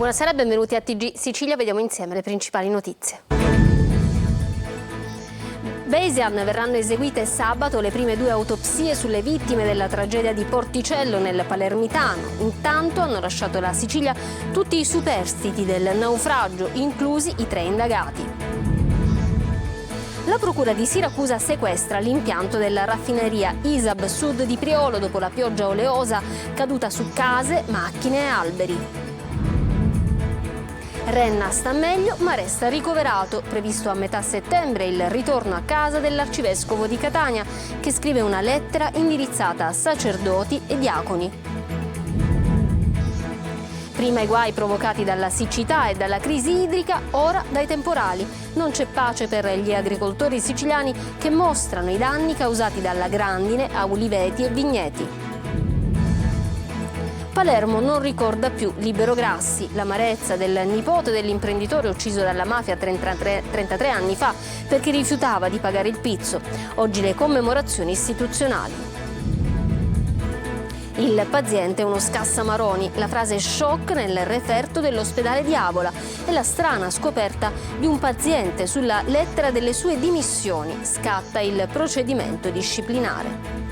Buonasera e benvenuti a TG Sicilia, vediamo insieme le principali notizie. Bayesian verranno eseguite sabato le prime 2 autopsie sulle vittime della tragedia di Porticello nel Palermitano. Intanto hanno lasciato la Sicilia tutti i superstiti del naufragio, inclusi i 3 indagati. La procura di Siracusa sequestra l'impianto della raffineria ISAB Sud di Priolo dopo la pioggia oleosa caduta su case, macchine e alberi. Renna sta meglio ma resta ricoverato. Previsto a metà settembre il ritorno a casa dell'arcivescovo di Catania, che scrive una lettera indirizzata a sacerdoti e diaconi. Prima i guai provocati dalla siccità e dalla crisi idrica, ora dai temporali. Non c'è pace per gli agricoltori siciliani che mostrano i danni causati dalla grandine a uliveti e vigneti. Palermo non ricorda più Libero Grassi, l'amarezza del nipote dell'imprenditore ucciso dalla mafia 33 anni fa perché rifiutava di pagare il pizzo. Oggi le commemorazioni istituzionali. Il paziente è uno scassamaroni, la frase shock nel referto dell'ospedale di Avola e la strana scoperta di un paziente sulla lettera delle sue dimissioni. Scatta il procedimento disciplinare.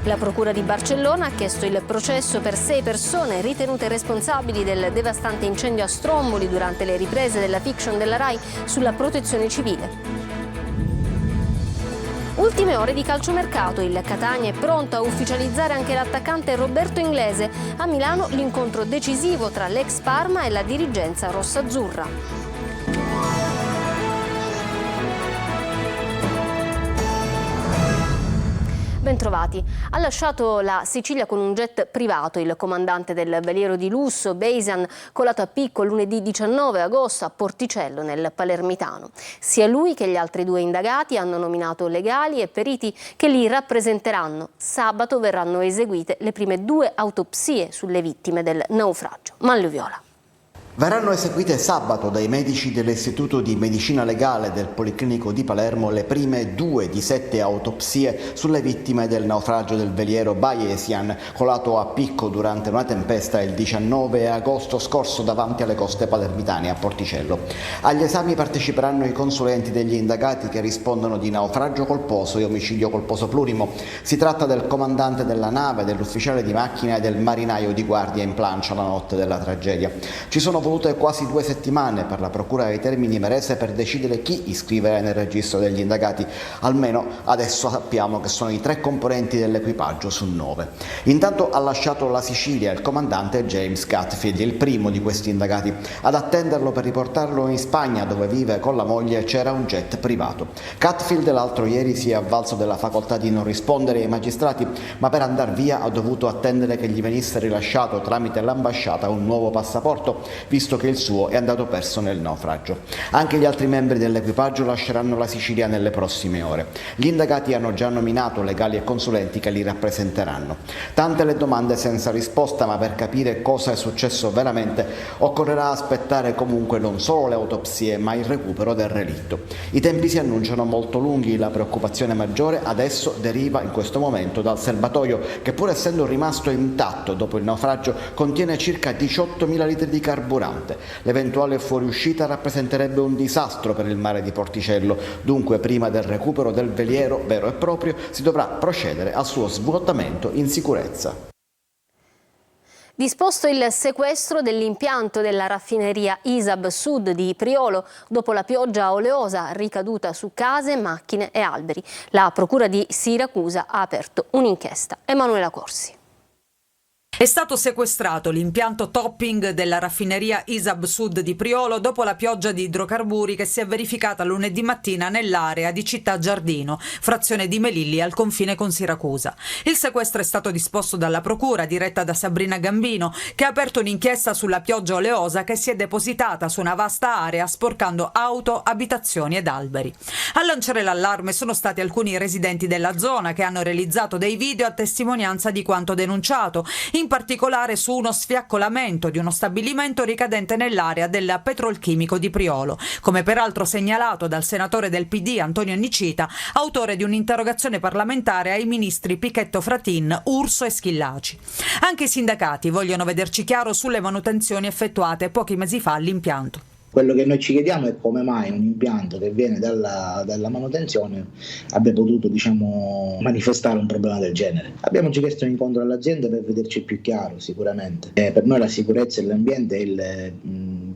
La Procura di Barcellona ha chiesto il processo per 6 persone ritenute responsabili del devastante incendio a Stromboli durante le riprese della fiction della Rai sulla protezione civile. Ultime ore di calciomercato, il Catania è pronto a ufficializzare anche l'attaccante Roberto Inglese. A Milano l'incontro decisivo tra l'ex Parma e la dirigenza rossazzurra. Bentrovati. Ha lasciato la Sicilia con un jet privato il comandante del veliero di lusso Bayesian, colato a picco lunedì 19 agosto a Porticello nel Palermitano. Sia lui che gli altri 2 indagati hanno nominato legali e periti che li rappresenteranno. Sabato verranno eseguite le prime 2 autopsie sulle vittime del naufragio. Manlio Viola. Verranno eseguite sabato dai medici dell'Istituto di Medicina Legale del Policlinico di Palermo le prime 2 di 7 autopsie sulle vittime del naufragio del veliero Bayesian, colato a picco durante una tempesta il 19 agosto scorso davanti alle coste palermitane a Porticello. Agli esami parteciperanno i consulenti degli indagati che rispondono di naufragio colposo e omicidio colposo plurimo. Si tratta del comandante della nave, dell'ufficiale di macchina e del marinaio di guardia in plancia la notte della tragedia. Ci sono volute quasi 2 settimane per la Procura dei Termini Imerese per decidere chi iscrivere nel registro degli indagati. Almeno adesso sappiamo che sono i 3 componenti dell'equipaggio su 9. Intanto ha lasciato la Sicilia il comandante James Catfield, il primo di questi indagati. Ad attenderlo per riportarlo in Spagna, dove vive con la moglie, c'era un jet privato. Catfield l'altro ieri si è avvalso della facoltà di non rispondere ai magistrati, ma per andar via ha dovuto attendere che gli venisse rilasciato tramite l'ambasciata un nuovo passaporto, visto che il suo è andato perso nel naufragio. Anche gli altri membri dell'equipaggio lasceranno la Sicilia nelle prossime ore. Gli indagati hanno già nominato legali e consulenti che li rappresenteranno. Tante le domande senza risposta, ma per capire cosa è successo veramente occorrerà aspettare comunque non solo le autopsie, ma il recupero del relitto. I tempi si annunciano molto lunghi, la preoccupazione maggiore adesso deriva in questo momento dal serbatoio che, pur essendo rimasto intatto dopo il naufragio, contiene circa 18.000 litri di carburante. L'eventuale fuoriuscita rappresenterebbe un disastro per il mare di Porticello, dunque prima del recupero del veliero vero e proprio si dovrà procedere al suo svuotamento in sicurezza. Disposto il sequestro dell'impianto della raffineria ISAB Sud di Priolo dopo la pioggia oleosa ricaduta su case, macchine e alberi. La Procura di Siracusa ha aperto un'inchiesta. Emanuela Corsi. È stato sequestrato l'impianto topping della raffineria ISAB Sud di Priolo dopo la pioggia di idrocarburi che si è verificata lunedì mattina nell'area di Città Giardino, frazione di Melilli al confine con Siracusa. Il sequestro è stato disposto dalla procura diretta da Sabrina Gambino, che ha aperto un'inchiesta sulla pioggia oleosa che si è depositata su una vasta area sporcando auto, abitazioni ed alberi. A lanciare l'allarme sono stati alcuni residenti della zona che hanno realizzato dei video a testimonianza di quanto denunciato. In in particolare su uno sfiaccolamento di uno stabilimento ricadente nell'area del petrolchimico di Priolo, come peraltro segnalato dal senatore del PD Antonio Nicita, autore di un'interrogazione parlamentare ai ministri Pichetto Fratin, Urso e Schillaci. Anche i sindacati vogliono vederci chiaro sulle manutenzioni effettuate pochi mesi fa all'impianto. Quello che noi ci chiediamo è come mai un impianto che viene dalla manutenzione abbia potuto manifestare un problema del genere. Abbiamo chiesto un incontro all'azienda per vederci più chiaro sicuramente. Per noi la sicurezza e l'ambiente è il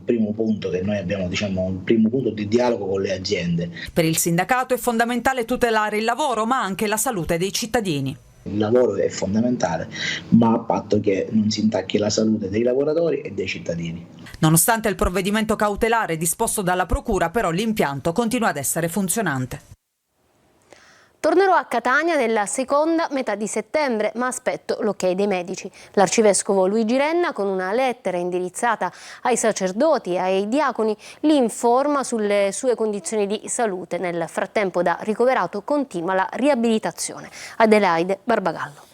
primo punto che noi abbiamo, il primo punto di dialogo con le aziende. Per il sindacato è fondamentale tutelare il lavoro ma anche la salute dei cittadini. Il lavoro è fondamentale, ma a patto che non si intacchi la salute dei lavoratori e dei cittadini. Nonostante il provvedimento cautelare disposto dalla Procura, però l'impianto continua ad essere funzionante. Tornerò a Catania nella seconda metà di settembre, ma aspetto l'ok dei medici. L'arcivescovo Luigi Renna, con una lettera indirizzata ai sacerdoti e ai diaconi, li informa sulle sue condizioni di salute. Nel frattempo, da ricoverato continua la riabilitazione. Adelaide Barbagallo.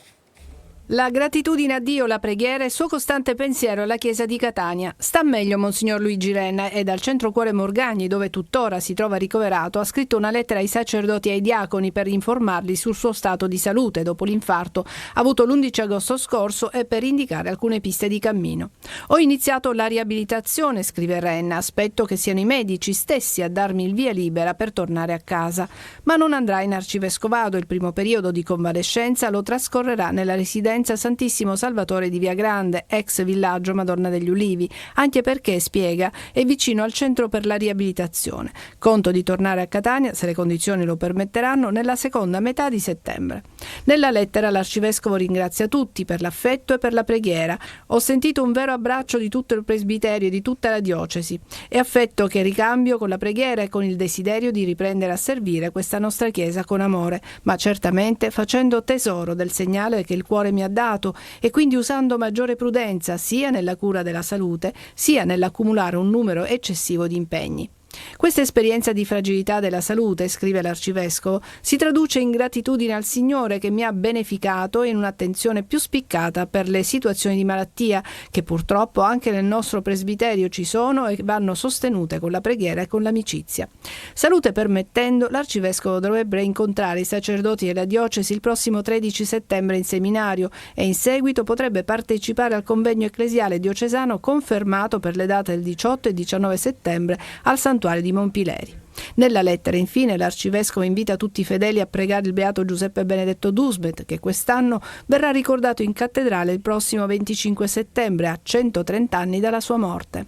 La gratitudine a Dio, la preghiera e il suo costante pensiero alla Chiesa di Catania. Sta meglio Monsignor Luigi Renna e dal Centro Cuore Morgagni, dove tuttora si trova ricoverato, ha scritto una lettera ai sacerdoti e ai diaconi per informarli sul suo stato di salute dopo l'infarto avuto l'11 agosto scorso e per indicare alcune piste di cammino. Ho iniziato la riabilitazione, scrive Renna, aspetto che siano i medici stessi a darmi il via libera per tornare a casa. Ma non andrà in arcivescovado, il primo periodo di convalescenza lo trascorrerà nella residenza Santissimo Salvatore di Via Grande, ex villaggio Madonna degli Ulivi, anche perché, spiega, è vicino al centro per la riabilitazione. Conto di tornare a Catania, se le condizioni lo permetteranno, nella seconda metà di settembre. Nella lettera l'arcivescovo ringrazia tutti per l'affetto e per la preghiera. Ho sentito un vero abbraccio di tutto il presbiterio e di tutta la diocesi e affetto che ricambio con la preghiera e con il desiderio di riprendere a servire questa nostra Chiesa con amore, ma certamente facendo tesoro del segnale che il cuore mi ha dato e quindi usando maggiore prudenza sia nella cura della salute sia nell'accumulare un numero eccessivo di impegni. Questa esperienza di fragilità della salute, scrive l'arcivescovo, si traduce in gratitudine al Signore che mi ha beneficato e in un'attenzione più spiccata per le situazioni di malattia che purtroppo anche nel nostro presbiterio ci sono e vanno sostenute con la preghiera e con l'amicizia. Salute permettendo, l'arcivescovo dovrebbe incontrare i sacerdoti e la diocesi il prossimo 13 settembre in seminario e in seguito potrebbe partecipare al convegno ecclesiale diocesano confermato per le date del 18 e 19 settembre al Santuario di Monpileri. Nella lettera, infine, l'arcivescovo invita tutti i fedeli a pregare il beato Giuseppe Benedetto Dusmet, che quest'anno verrà ricordato in cattedrale il prossimo 25 settembre, a 130 anni dalla sua morte.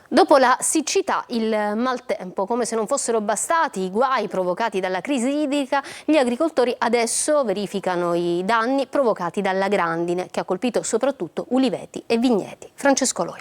Dopo la siccità, il maltempo, come se non fossero bastati i guai provocati dalla crisi idrica, gli agricoltori adesso verificano i danni provocati dalla grandine, che ha colpito soprattutto uliveti e vigneti. Francesco Loi.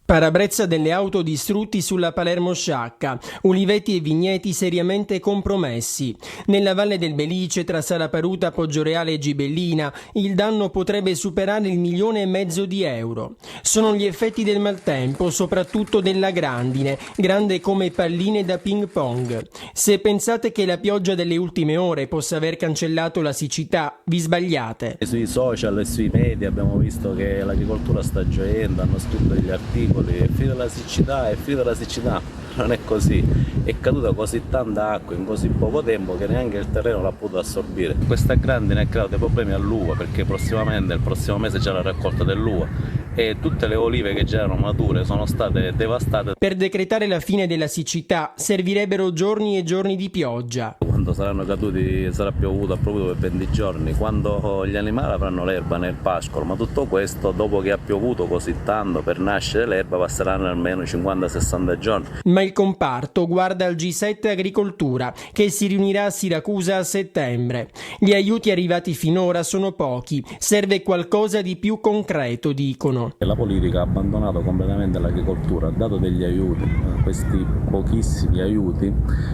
Parabrezza delle auto distrutti sulla Palermo-Sciacca, uliveti e vigneti seriamente compromessi. Nella Valle del Belice, tra Salaparuta, Poggioreale e Gibellina, il danno potrebbe superare il 1,5 milioni di euro. Sono gli effetti del maltempo, soprattutto della grandine, grande come palline da ping pong. Se pensate che la pioggia delle ultime ore possa aver cancellato la siccità, vi sbagliate. Sui social e sui media abbiamo visto che l'agricoltura sta gioendo, hanno scritto degli articoli. È finita la siccità, è finita la siccità. Non è così, è caduta così tanta acqua in così poco tempo che neanche il terreno l'ha potuto assorbire. Questa grandine ha creato dei problemi all'uva perché prossimamente, il prossimo mese c'è la raccolta dell'uva e tutte le olive che già erano mature sono state devastate. Per decretare la fine della siccità servirebbero giorni e giorni di pioggia. Quando saranno caduti, sarà piovuto, ha piovuto per 20 giorni, quando gli animali avranno l'erba nel pascolo, ma tutto questo dopo che ha piovuto così tanto per nascere l'erba passeranno almeno 50-60 giorni. Ma il comparto guarda al G7 Agricoltura, che si riunirà a Siracusa a settembre. Gli aiuti arrivati finora sono pochi, serve qualcosa di più concreto, dicono. La politica ha abbandonato completamente l'agricoltura, ha dato degli aiuti, questi pochissimi aiuti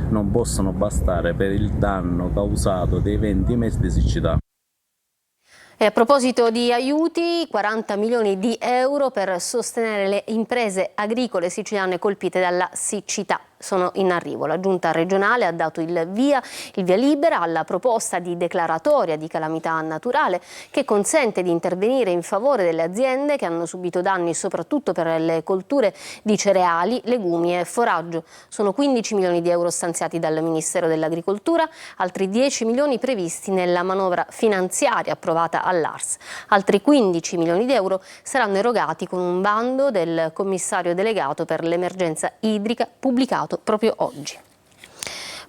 non possono bastare per il danno causato dei 20 mesi di siccità. E a proposito di aiuti, 40 milioni di euro per sostenere le imprese agricole siciliane colpite dalla siccità. sono in arrivo. La Giunta regionale ha dato il via libera alla proposta di declaratoria di calamità naturale che consente di intervenire in favore delle aziende che hanno subito danni soprattutto per le colture di cereali, legumi e foraggio. Sono 15 milioni di euro stanziati dal Ministero dell'Agricoltura, altri 10 milioni previsti nella manovra finanziaria approvata all'ARS. Altri 15 milioni di euro saranno erogati con un bando del commissario delegato per l'emergenza idrica pubblicato proprio oggi.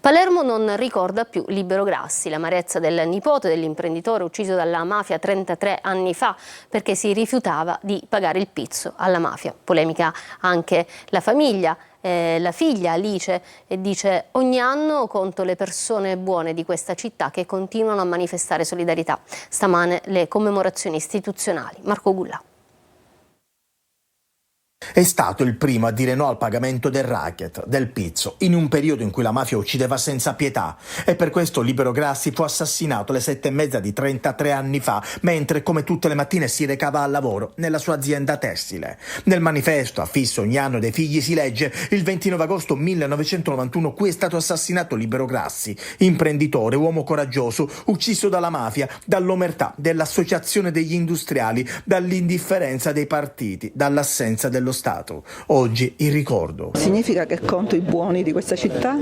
Palermo non ricorda più Libero Grassi, l'amarezza del nipote dell'imprenditore ucciso dalla mafia 33 anni fa perché si rifiutava di pagare il pizzo alla mafia. Polemica anche la famiglia. La figlia Alice dice: ogni anno conto le persone buone di questa città che continuano a manifestare solidarietà. Stamane le commemorazioni istituzionali. Marco Gullà. È stato il primo a dire no al pagamento del racket, del pizzo, in un periodo in cui la mafia uccideva senza pietà. E per questo Libero Grassi fu assassinato alle 7:30 di 33 anni fa, mentre come tutte le mattine si recava al lavoro nella sua azienda tessile. Nel manifesto affisso ogni anno dei figli si legge: il 29 agosto 1991 qui è stato assassinato Libero Grassi, imprenditore, uomo coraggioso, ucciso dalla mafia, dall'omertà, dell'associazione degli industriali, dall'indifferenza dei partiti, dall'assenza dello Stato. Oggi il ricordo. Significa che conto i buoni di questa città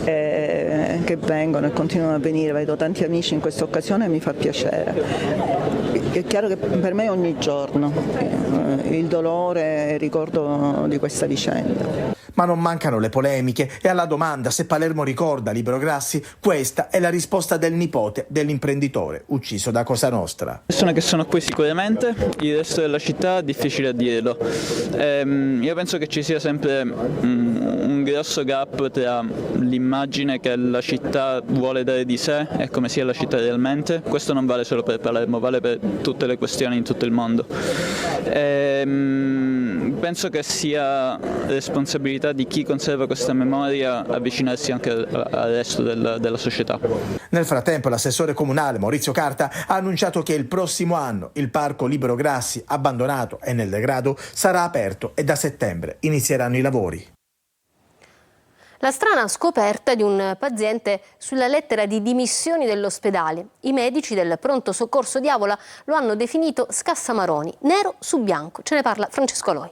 che vengono e continuano a venire, vedo tanti amici in questa occasione e mi fa piacere. È chiaro che per me ogni giorno il dolore e il ricordo di questa vicenda. Ma non mancano le polemiche e alla domanda se Palermo ricorda Libero Grassi, questa è la risposta del nipote dell'imprenditore ucciso da Cosa Nostra. Persone che sono qui sicuramente, il resto della città è difficile a dirlo. Io penso che ci sia sempre un grosso gap tra l'immagine che la città vuole dare di sé e come sia la città realmente. Questo non vale solo per Palermo, vale per tutte le questioni in tutto il mondo. Penso che sia responsabilità di chi conserva questa memoria avvicinarsi anche al resto della società. Nel frattempo l'assessore comunale Maurizio Carta ha annunciato che il prossimo anno il parco Libero Grassi, abbandonato e nel degrado, sarà aperto e da settembre inizieranno i lavori. La strana scoperta di un paziente sulla lettera di dimissioni dell'ospedale. I medici del pronto soccorso di Avola lo hanno definito scassamaroni, nero su bianco. Ce ne parla Francesco Aloi.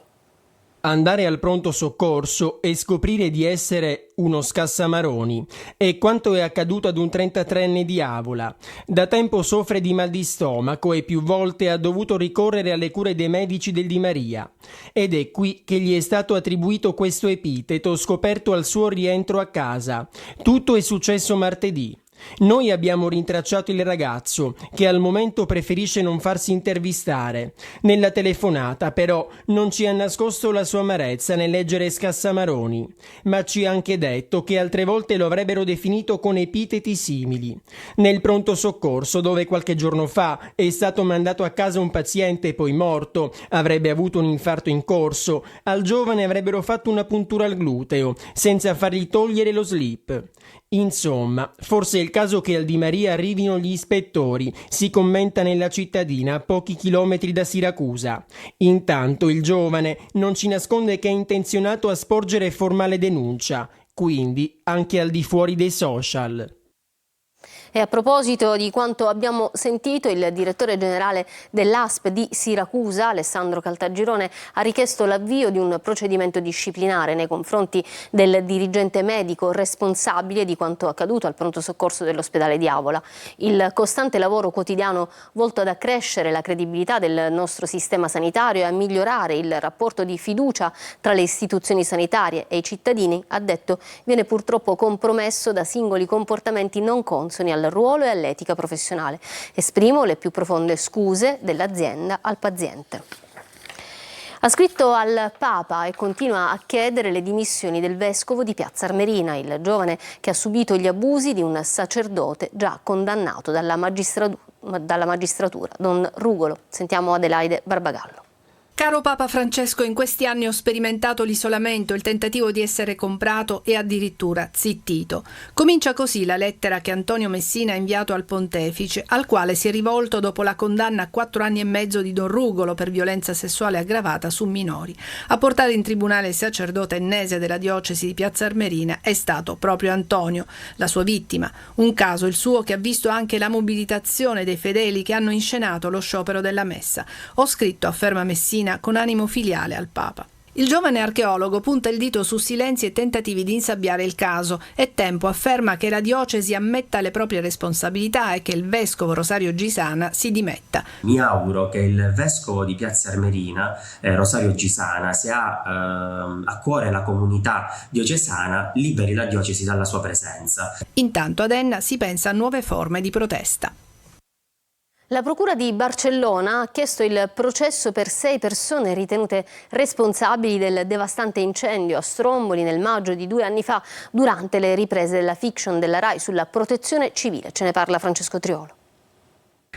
Andare al pronto soccorso e scoprire di essere uno scassamaroni è quanto è accaduto ad un 33enne di Avola. Da tempo soffre di mal di stomaco e più volte ha dovuto ricorrere alle cure dei medici del Di Maria. Ed è qui che gli è stato attribuito questo epiteto scoperto al suo rientro a casa. Tutto è successo martedì. Noi abbiamo rintracciato il ragazzo, che al momento preferisce non farsi intervistare. Nella telefonata, però, non ci ha nascosto la sua amarezza nel leggere scassamaroni, ma ci ha anche detto che altre volte lo avrebbero definito con epiteti simili. Nel pronto soccorso, dove qualche giorno fa è stato mandato a casa un paziente poi morto, avrebbe avuto un infarto in corso, al giovane avrebbero fatto una puntura al gluteo, senza fargli togliere lo slip. Insomma, forse è il caso che al Di Maria arrivino gli ispettori, si commenta nella cittadina a pochi chilometri da Siracusa. Intanto il giovane non ci nasconde che è intenzionato a sporgere formale denuncia, quindi anche al di fuori dei social. E a proposito di quanto abbiamo sentito, il direttore generale dell'ASP di Siracusa, Alessandro Caltagirone, ha richiesto l'avvio di un procedimento disciplinare nei confronti del dirigente medico responsabile di quanto accaduto al pronto soccorso dell'ospedale di Avola. Il costante lavoro quotidiano volto ad accrescere la credibilità del nostro sistema sanitario e a migliorare il rapporto di fiducia tra le istituzioni sanitarie e i cittadini, ha detto, viene purtroppo compromesso da singoli comportamenti non consoni al ruolo e all'etica professionale. Esprimo le più profonde scuse dell'azienda al paziente. Ha scritto al Papa e continua a chiedere le dimissioni del vescovo di Piazza Armerina, il giovane che ha subito gli abusi di un sacerdote già condannato dalla magistratura, Don Rugolo. Sentiamo Adelaide Barbagallo. Caro Papa Francesco, in questi anni ho sperimentato l'isolamento, il tentativo di essere comprato e addirittura zittito. Comincia così la lettera che Antonio Messina ha inviato al pontefice, al quale si è rivolto dopo la condanna a 4 anni e mezzo di Don Rugolo per violenza sessuale aggravata su minori. A portare in tribunale il sacerdote ennese della diocesi di Piazza Armerina è stato proprio Antonio, la sua vittima. Un caso, il suo, che ha visto anche la mobilitazione dei fedeli che hanno inscenato lo sciopero della messa. Ho scritto, afferma Messina, con animo filiale al Papa. Il giovane archeologo punta il dito su silenzi e tentativi di insabbiare il caso. È tempo, afferma, che la diocesi ammetta le proprie responsabilità e che il vescovo Rosario Gisana si dimetta. Mi auguro che il vescovo di Piazza Armerina, Rosario Gisana, se ha a cuore la comunità diocesana, liberi la diocesi dalla sua presenza. Intanto ad Enna si pensa a nuove forme di protesta. La Procura di Barcellona ha chiesto il processo per 6 persone ritenute responsabili del devastante incendio a Stromboli nel maggio di 2 anni fa durante le riprese della fiction della Rai sulla protezione civile. Ce ne parla Francesco Triolo.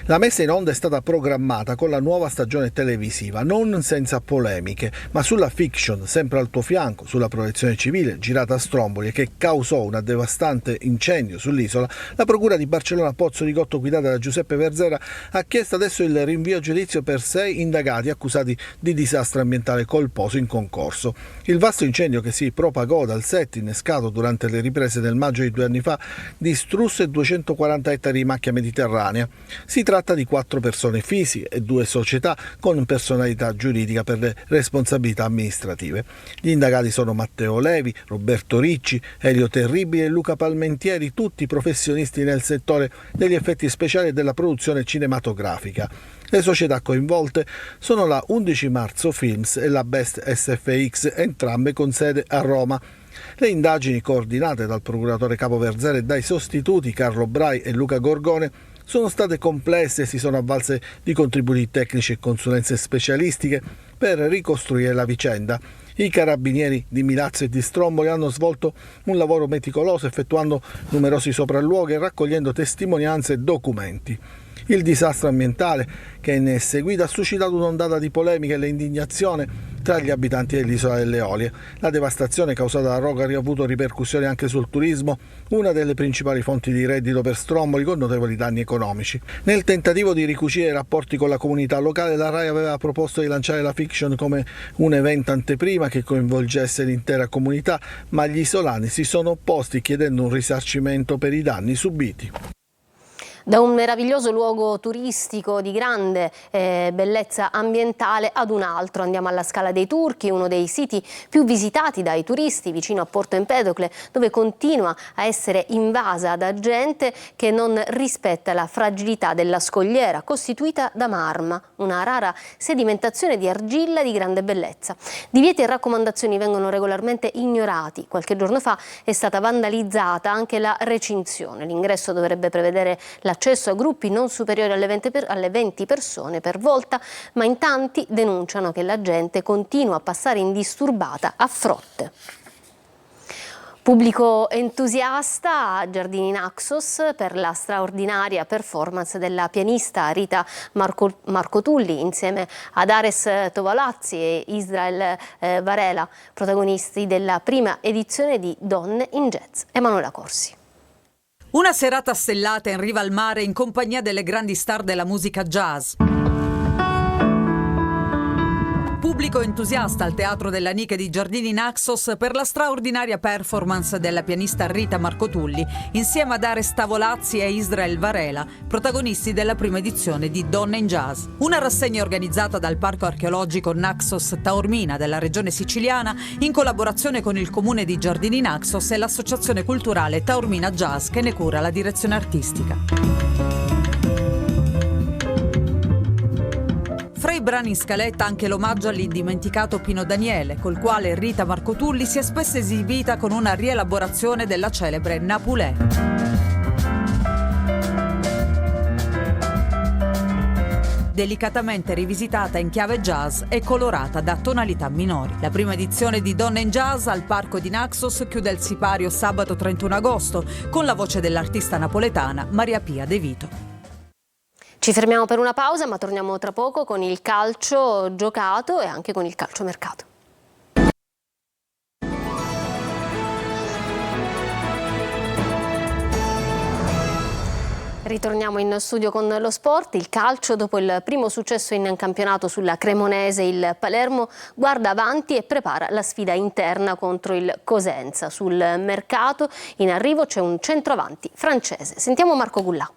La messa in onda è stata programmata con la nuova stagione televisiva, non senza polemiche, ma sulla fiction, sempre al tuo fianco, sulla protezione civile, girata a Stromboli e che causò un devastante incendio sull'isola, la Procura di Barcellona Pozzo di Gotto, guidata da Giuseppe Verzera, ha chiesto adesso il rinvio a giudizio per 6 indagati accusati di disastro ambientale colposo in concorso. Il vasto incendio che si propagò dal set innescato durante le riprese del maggio di 2 anni fa distrusse 240 ettari di macchia mediterranea. Si tratta di 4 persone fisiche e 2 società con personalità giuridica per le responsabilità amministrative. Gli indagati sono Matteo Levi, Roberto Ricci, Elio Terribili e Luca Palmentieri, tutti professionisti nel settore degli effetti speciali e della produzione cinematografica. Le società coinvolte sono la 11 Marzo Films e la Best SFX, entrambe con sede a Roma. Le indagini, coordinate dal procuratore capo Verzera e dai sostituti Carlo Brai e Luca Gorgone, sono state complesse e si sono avvalse di contributi tecnici e consulenze specialistiche per ricostruire la vicenda. I carabinieri di Milazzo e di Stromboli hanno svolto un lavoro meticoloso, effettuando numerosi sopralluoghi e raccogliendo testimonianze e documenti. Il disastro ambientale che ne è seguito ha suscitato un'ondata di polemiche e indignazione tra gli abitanti dell'isola delle Eolie. La devastazione causata da Rogari ha avuto ripercussioni anche sul turismo, una delle principali fonti di reddito per Stromboli, con notevoli danni economici. Nel tentativo di ricucire i rapporti con la comunità locale, la Rai aveva proposto di lanciare la fiction come un evento anteprima che coinvolgesse l'intera comunità, ma gli isolani si sono opposti chiedendo un risarcimento per i danni subiti. Da un meraviglioso luogo turistico di grande bellezza ambientale ad un altro. Andiamo alla Scala dei Turchi, uno dei siti più visitati dai turisti, vicino a Porto Empedocle, dove continua a essere invasa da gente che non rispetta la fragilità della scogliera, costituita da marma, una rara sedimentazione di argilla di grande bellezza. Divieti e raccomandazioni vengono regolarmente ignorati. Qualche giorno fa è stata vandalizzata anche la recinzione. L'ingresso dovrebbe prevedere l'accesso a gruppi non superiori alle 20 persone per volta, ma in tanti denunciano che la gente continua a passare indisturbata a frotte. Pubblico entusiasta a Giardini Naxos per la straordinaria performance della pianista Rita Marcotulli insieme ad Ares Tovalazzi e Israel Varela, protagonisti della prima edizione di Donne in Jazz. Emanuela Corsi. Una serata stellata in riva al mare in compagnia delle grandi star della musica jazz. Pubblico entusiasta al Teatro dell'Aniche di Giardini Naxos per la straordinaria performance della pianista Rita Marcotulli insieme ad Ares Tavolazzi e Israel Varela, protagonisti della prima edizione di Donne in Jazz. Una rassegna organizzata dal Parco Archeologico Naxos Taormina della regione siciliana in collaborazione con il comune di Giardini Naxos e l'associazione culturale Taormina Jazz che ne cura la direzione artistica. Fra i brani in scaletta anche l'omaggio all'indimenticato Pino Daniele, col quale Rita Marcotulli si è spesso esibita con una rielaborazione della celebre Napulè. Delicatamente rivisitata in chiave jazz e colorata da tonalità minori. La prima edizione di Donne in Jazz al Parco di Naxos chiude il sipario sabato 31 agosto con la voce dell'artista napoletana Maria Pia De Vito. Ci fermiamo per una pausa, ma torniamo tra poco con il calcio giocato e anche con il calciomercato. Ritorniamo in studio con lo sport. Il calcio, dopo il primo successo in campionato sulla Cremonese, il Palermo guarda avanti e prepara la sfida interna contro il Cosenza. Sul mercato in arrivo c'è un centroavanti francese. Sentiamo Marco Gullà.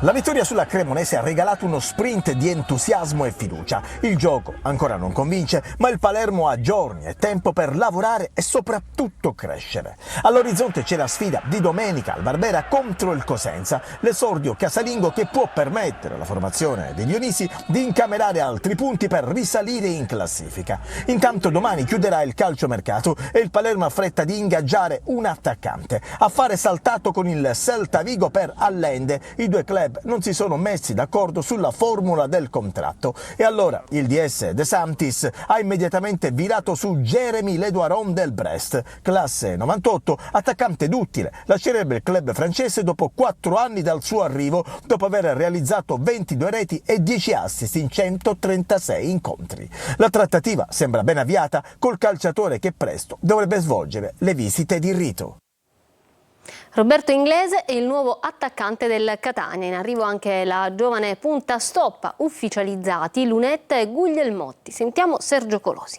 La vittoria sulla Cremonese ha regalato uno sprint di entusiasmo e fiducia. Il gioco ancora non convince, ma il Palermo ha giorni e tempo per lavorare e soprattutto crescere. All'orizzonte c'è la sfida di domenica al Barbera contro il Cosenza, l'esordio casalingo che può permettere alla formazione dei Dionisi di incamerare altri punti per risalire in classifica. Intanto domani chiuderà il calciomercato e il Palermo ha fretta di ingaggiare un attaccante. Affare saltato con il Celta Vigo per Allende. I due club non si sono messi d'accordo sulla formula del contratto e allora il DS De Santis ha immediatamente virato su Jeremy Ledoiron del Brest, classe 98, attaccante duttile. Lascerebbe il club francese dopo 4 anni dal suo arrivo, dopo aver realizzato 22 reti e 10 assist in 136 incontri. La trattativa sembra ben avviata col calciatore che presto dovrebbe svolgere le visite di rito. Roberto Inglese è il nuovo attaccante del Catania. In arrivo anche la giovane punta stoppa, ufficializzati Lunetta e Guglielmotti. Sentiamo Sergio Colosi.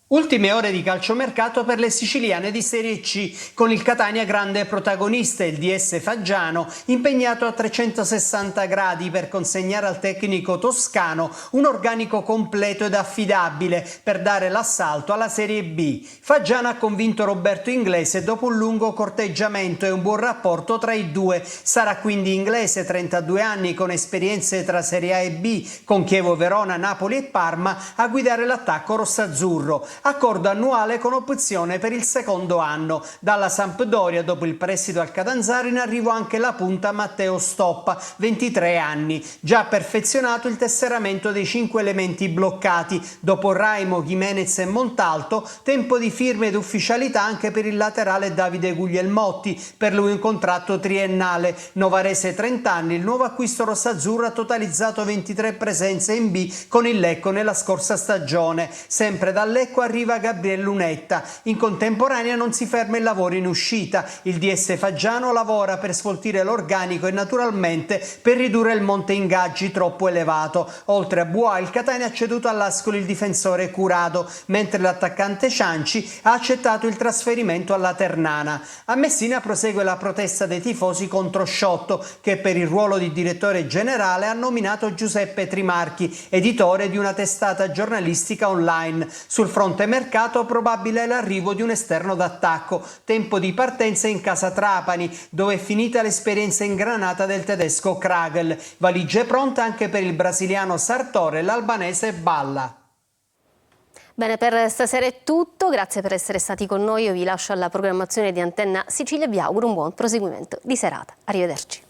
Ultime ore di calciomercato per le siciliane di Serie C, con il Catania grande protagonista, il DS Faggiano, impegnato a 360 gradi per consegnare al tecnico toscano un organico completo ed affidabile per dare l'assalto alla Serie B. Faggiano ha convinto Roberto Inglese dopo un lungo corteggiamento e un buon rapporto tra i due. Sarà quindi Inglese, 32 anni, con esperienze tra Serie A e B, con Chievo Verona, Napoli e Parma, a guidare l'attacco rossazzurro. Accordo annuale con opzione per il secondo anno. Dalla Sampdoria, dopo il prestito al Catanzaro, in arrivo anche la punta Matteo Stoppa, 23 anni. Già perfezionato il tesseramento dei 5 elementi bloccati. Dopo Raimo, Jimenez e Montalto, tempo di firme ed ufficialità anche per il laterale Davide Guglielmotti. Per lui un contratto triennale. Novarese 30 anni, il nuovo acquisto rossazzurro ha totalizzato 23 presenze in B con il Lecco nella scorsa stagione. Sempre dal Lecco arriva Gabriel Lunetta. In contemporanea non si ferma il lavoro in uscita. Il DS Faggiano lavora per sfoltire l'organico e naturalmente per ridurre il monte ingaggi troppo elevato. Oltre a Bois, il Catania ha ceduto all'Ascoli il difensore Curado, mentre l'attaccante Cianci ha accettato il trasferimento alla Ternana. A Messina prosegue la protesta dei tifosi contro Sciotto, che per il ruolo di direttore generale ha nominato Giuseppe Trimarchi, editore di una testata giornalistica online. Sul fronte mercato probabile l'arrivo di un esterno d'attacco. Tempo di partenza in casa Trapani, dove è finita l'esperienza ingranata del tedesco Kragel. Valigie pronte anche per il brasiliano Sartore e l'albanese Balla. Bene, per stasera è tutto. Grazie per essere stati con noi. Io vi lascio alla programmazione di Antenna Sicilia e vi auguro un buon proseguimento di serata. Arrivederci.